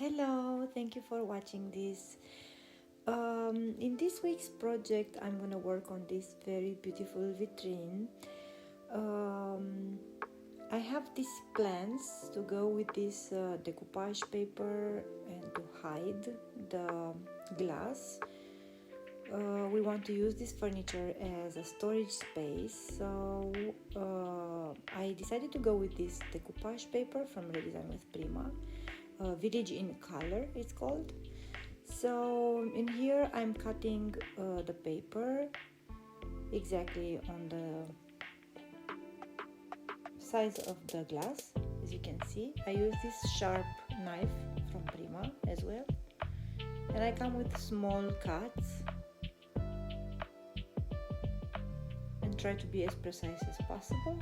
Hello, thank you for watching this. In this week's project, I'm gonna work on this very beautiful vitrine. I have these plans to go with this decoupage paper and to hide the glass. We want to use this furniture as a storage space, so I decided to go with this decoupage paper from Redesign with Prima. Village in Color it's called. So in here I'm cutting the paper exactly on the size of the glass. As you can see, I use this sharp knife from Prima as well, and I come with small cuts and try to be as precise as possible.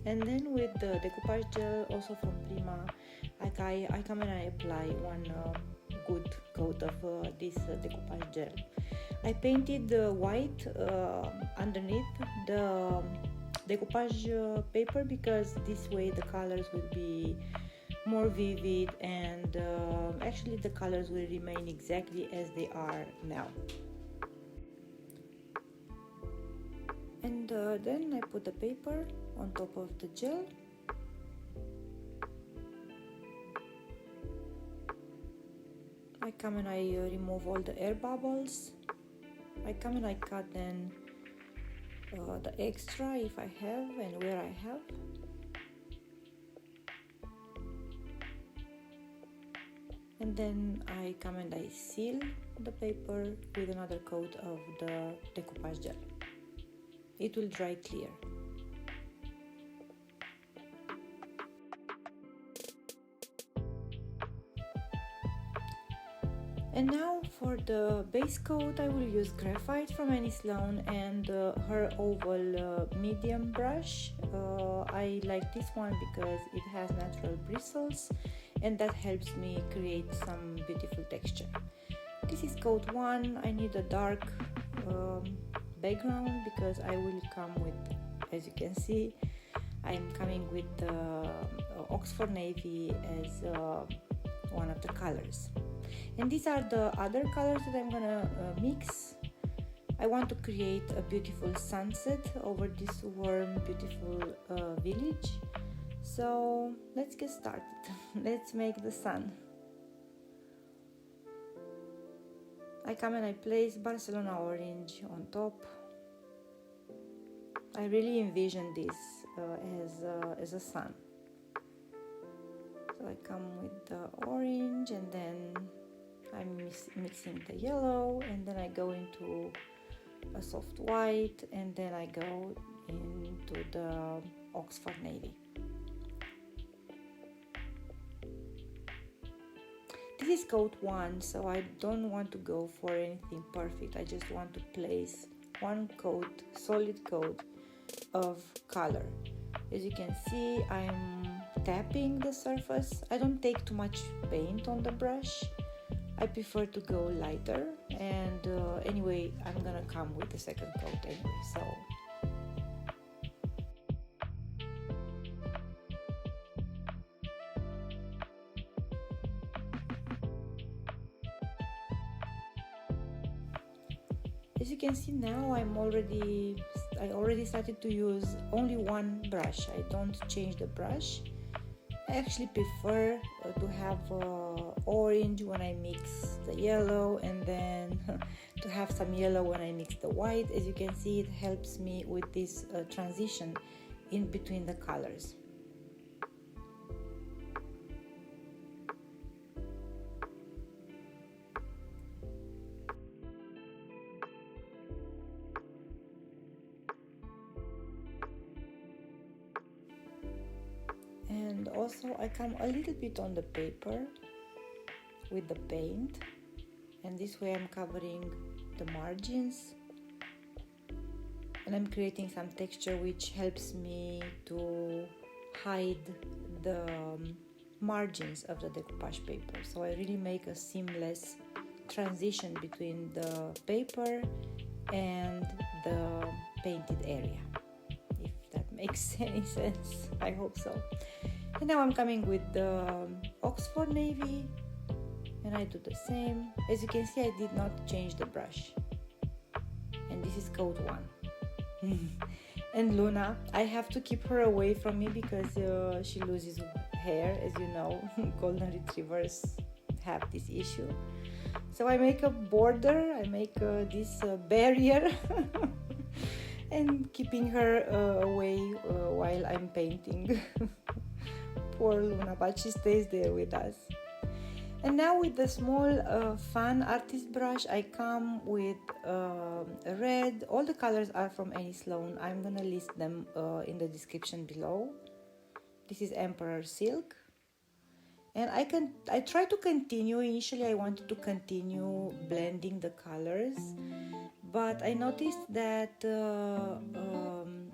And then with the decoupage gel, also from Prima, I come and I apply one good coat of this decoupage gel. I painted the white underneath the decoupage paper because this way the colors will be more vivid, and actually the colors will remain exactly as they are now. And then I put the paper on top of the gel. I come and I remove all the air bubbles. I come and I cut then the extra if I have and where I have. And then I come and I seal the paper with another coat of the decoupage gel. It will dry clear. And now for the base coat, I will use graphite from Annie Sloan and her oval medium brush. I like this one because it has natural bristles and that helps me create some beautiful texture. This is coat 1. I need a dark background because I will come with, as you can see, I'm coming with the Oxford Navy as one of the colors. And these are the other colors that I'm gonna mix. I want to create a beautiful sunset over this warm, beautiful village. So let's get started. Let's make the sun. I come and I place Barcelona orange on top. I really envision this as a sun. So I come with the orange and then I'm mixing the yellow, and then I go into a soft white, and then I go into the Oxford Navy. This is coat 1, so I don't want to go for anything perfect. I just want to place one coat, solid coat of color. As you can see, I'm tapping the surface. I don't take too much paint on the brush. I prefer to go lighter, and anyway, I'm gonna come with the second coat anyway, so. As you can see now, I already started to use only one brush. I don't change the brush. I actually prefer to have orange when I mix the yellow, and then to have some yellow when I mix the white. As you can see, it helps me with this transition in between the colors. And also I come a little bit on the paper with the paint, and this way I'm covering the margins and I'm creating some texture which helps me to hide the margins of the decoupage paper. So I really make a seamless transition between the paper and the painted area, if that makes any sense. I hope so. And now I'm coming with the Oxford Navy, and I do the same. As you can see, I did not change the brush, and this is coat 1. And Luna, I have to keep her away from me because she loses hair. As you know, golden retrievers have this issue. So I make a border, I make this barrier and keeping her away while I'm painting. Poor Luna, but she stays there with us. And now with the small fun artist brush, I come with red. All the colors are from Annie Sloan. I'm gonna list them in the description below. This is Emperor Silk. And I try to continue. Initially I wanted to continue blending the colors, but I noticed that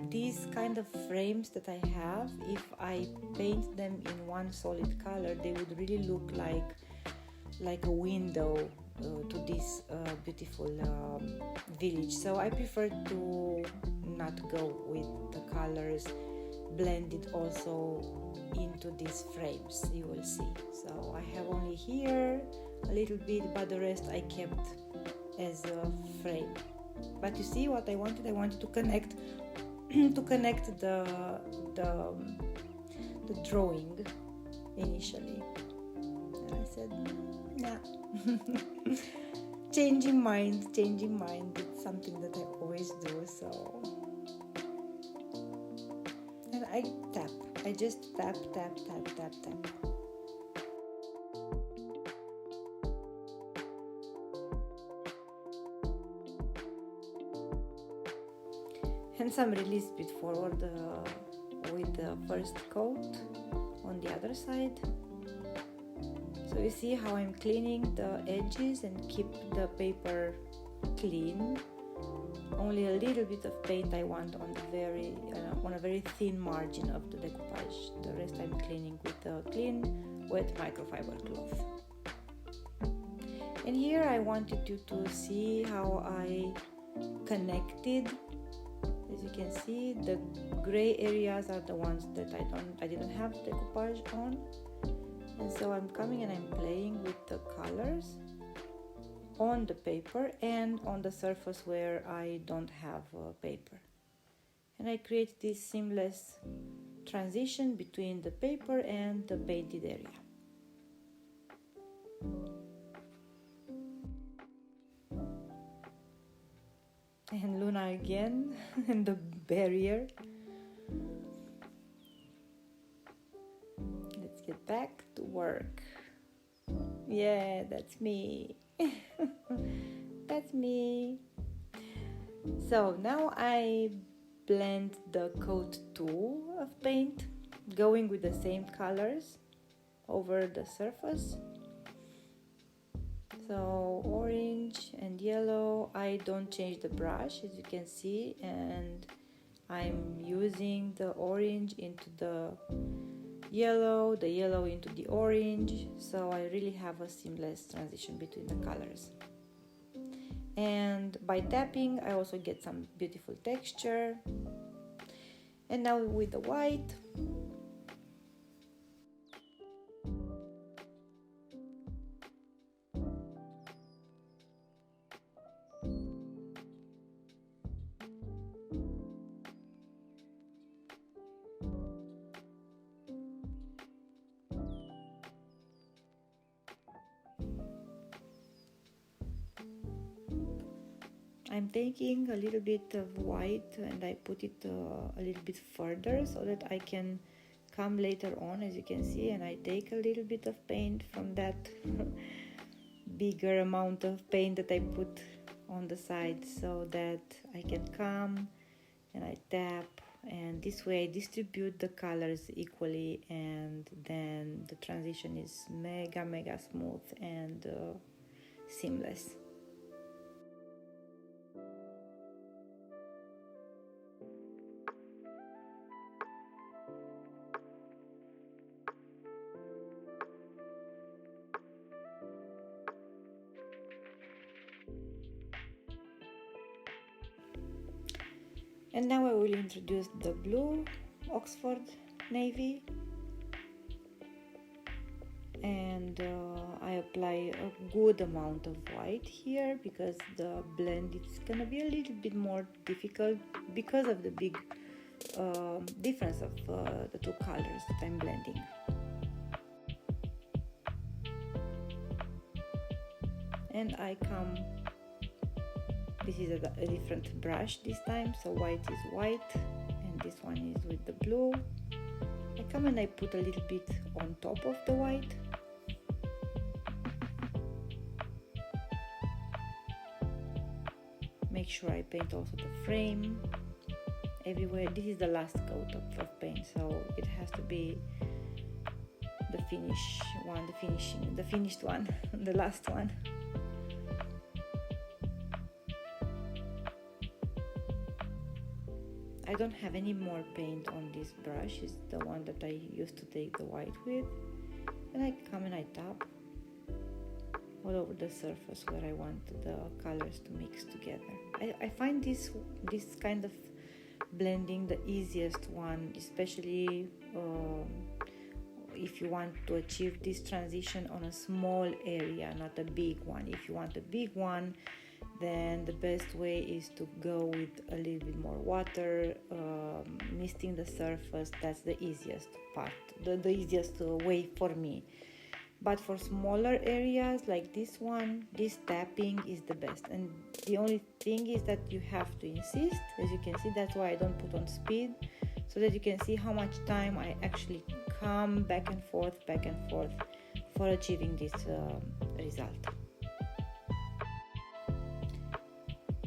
these kind of frames that I have, if I paint them in one solid color, they would really look like a window to this beautiful village. So I prefer to not go with the colors blended also into these frames, you will see. So I have only here a little bit, but the rest I kept as a frame. But you see what I wanted? I wanted to connect the drawing initially. And I said, nah. Changing mind. It's something that I always do. So, and I just tap. And some release bit forward with the first coat on the other side. So you see how I'm cleaning the edges and keep the paper clean. Only a little bit of paint I want on a very thin margin of the decoupage. The rest I'm cleaning with a clean wet microfiber cloth. And here I wanted you to see how I connected. As you can see, the gray areas are the ones that I didn't have decoupage on. And so I'm coming and I'm playing with the colors on the paper and on the surface where I don't have paper. And I create this seamless transition between the paper and the painted area. And Luna again, and the barrier. Let's get back to work. Yeah, that's me. That's me. So now I blend the coat 2 of paint, going with the same colors over the surface. So orange and yellow. I don't change the brush, as you can see, and I'm using the orange into the yellow into the orange, so I really have a seamless transition between the colors. And by tapping I also get some beautiful texture. And now with the white, I'm taking a little bit of white and I put it a little bit further so that I can come later on, as you can see, and I take a little bit of paint from that bigger amount of paint that I put on the side, so that I can come and I tap, and this way I distribute the colors equally, and then the transition is mega smooth and seamless. And now I will introduce the blue Oxford navy, and I apply a good amount of white here because the blend is gonna be a little bit more difficult because of the big difference of the two colors that I'm blending. And I come, this is a different brush this time, so white is white and this one is with the blue. I come and I put a little bit on top of the white. Make sure I paint also the frame everywhere. This is the last coat of paint, so it has to be the finished one, the last one. I don't have any more paint on this brush, it's the one that I used to take the white with, and I come and I tap all over the surface where I want the colors to mix together. I find this kind of blending the easiest one, especially if you want to achieve this transition on a small area, not a big one. If you want a big one, then the best way is to go with a little bit more water, misting the surface. That's the easiest part, the easiest way for me. But for smaller areas like this one, this tapping is the best. And the only thing is that you have to insist. As you can see, that's why I don't put on speed, so that you can see how much time I actually come back and forth for achieving this result.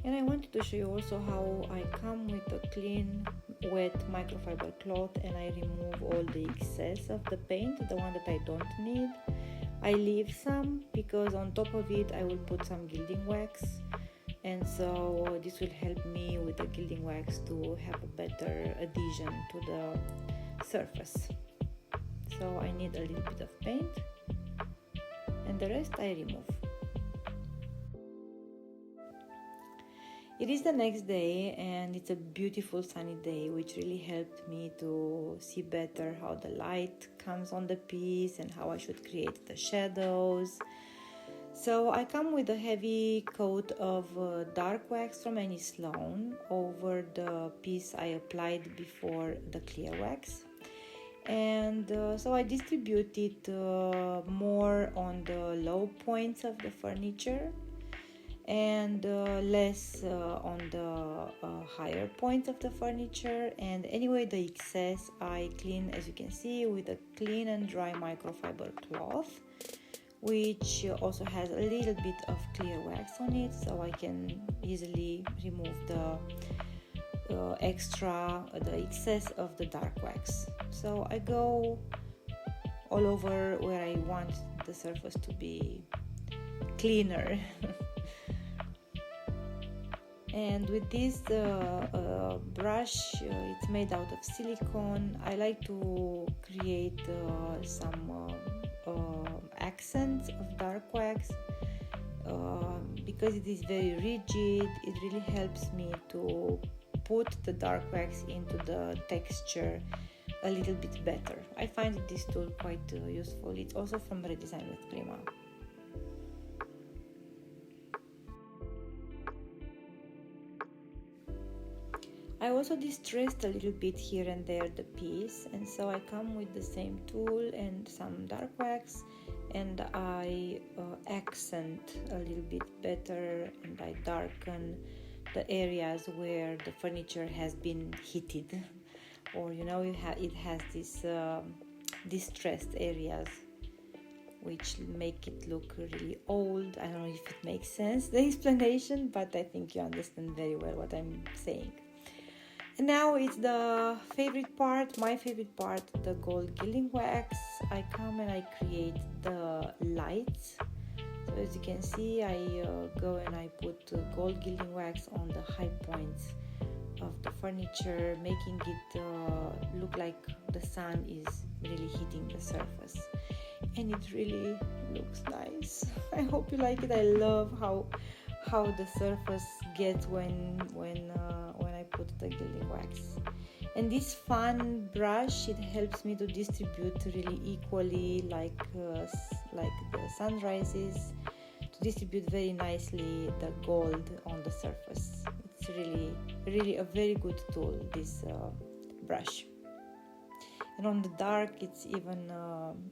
And I wanted to show you also how I come with a clean wet microfiber cloth and I remove all the excess of the paint, the one that I don't need. I leave some because on top of it I will put some gilding wax, and so this will help me with the gilding wax to have a better adhesion to the surface. So I need a little bit of paint and the rest I remove. It is the next day and it's a beautiful sunny day, which really helped me to see better how the light comes on the piece and how I should create the shadows. So I come with a heavy coat of dark wax from Annie Sloan over the piece I applied before the clear wax. And so I distribute it more on the low points of the furniture and less on the higher points of the furniture. And anyway, the excess I clean, as you can see, with a clean and dry microfiber cloth, which also has a little bit of clear wax on it, so I can easily remove the excess of the dark wax. So I go all over where I want the surface to be cleaner. And with this brush, it's made out of silicone. I like to create some accents of dark wax because it is very rigid. It really helps me to put the dark wax into the texture a little bit better. I find this tool quite useful. It's also from Redesign with Prima. I also distressed a little bit here and there the piece, and so I come with the same tool and some dark wax, and I accent a little bit better, and I darken the areas where the furniture has been heated, or it has these distressed areas which make it look really old. I don't know if it makes sense, the explanation, but I think you understand very well what I'm saying. And now it's the favorite part, my favorite part, the gold gilding wax. I come and I create the lights. So as you can see, I go and I put gold gilding wax on the high points of the furniture, making it look like the sun is really hitting the surface. And it really looks nice. I hope you like it. I love how the surface gets when I put the gilding And this fan brush, it helps me to distribute really equally, like the sunrises, to distribute very nicely the gold on the surface. It's really a very good tool, this brush. And on the dark, it's even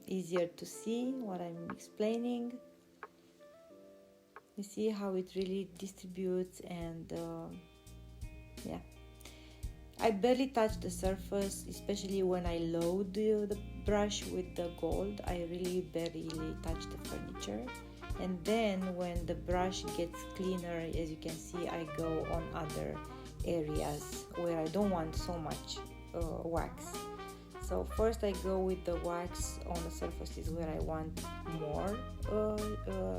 easier to see what I'm explaining. You see how it really distributes, and yeah. I barely touch the surface, especially when I load the brush with the gold. I really barely touch the furniture. And then when the brush gets cleaner, as you can see, I go on other areas where I don't want so much wax. So first I go with the wax on the surfaces where I want more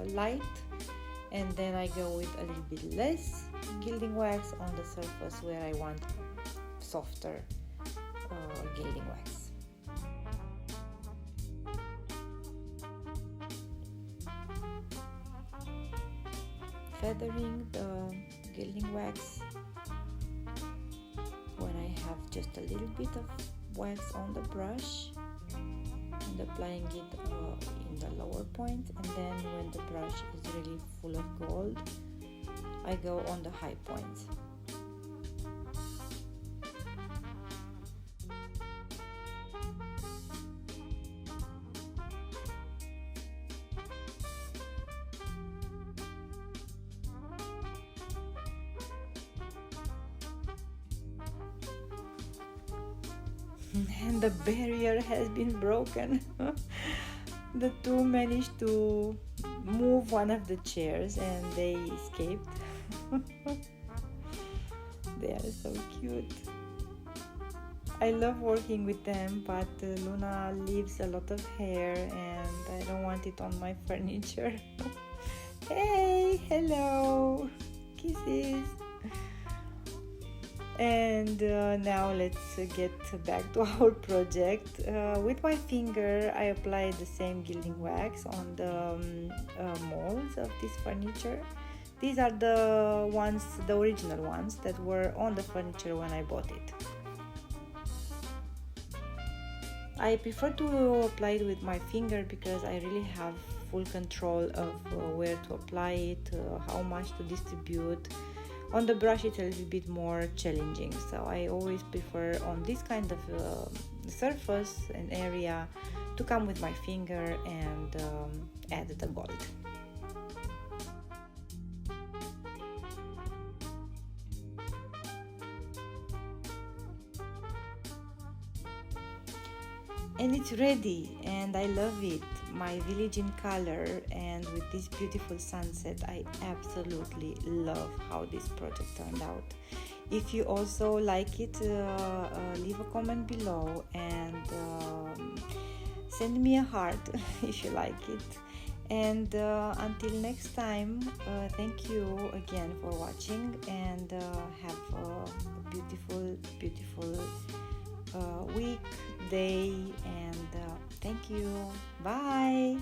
light, and then I go with a little bit less gilding wax on the surface where I want softer gilding wax. Feathering the gilding wax when I have just a little bit of wax on the brush, and applying it in the lower point, and then when the brush is really full of gold, I go on the high points. And the barrier has been broken. The two managed to move one of the chairs and they escaped. They are so cute. I love working with them, but Luna leaves a lot of hair and I don't want it on my furniture. Hey, hello, kisses. And now let's get back to our project. With my finger I applied the same gilding wax on the molds of this furniture. These are the original ones that were on the furniture when I bought it. I prefer to apply it with my finger because I really have full control of where to apply it, how much to distribute. On the brush it's a little bit more challenging, so I always prefer on this kind of surface and area to come with my finger and add the gold. And it's ready, and I love it. My village in color and with this beautiful sunset. I absolutely love how this project turned out. If you also like it, leave a comment below and send me a heart if you like it. And until next time, thank you again for watching, and have a beautiful week, day, and thank you. Bye.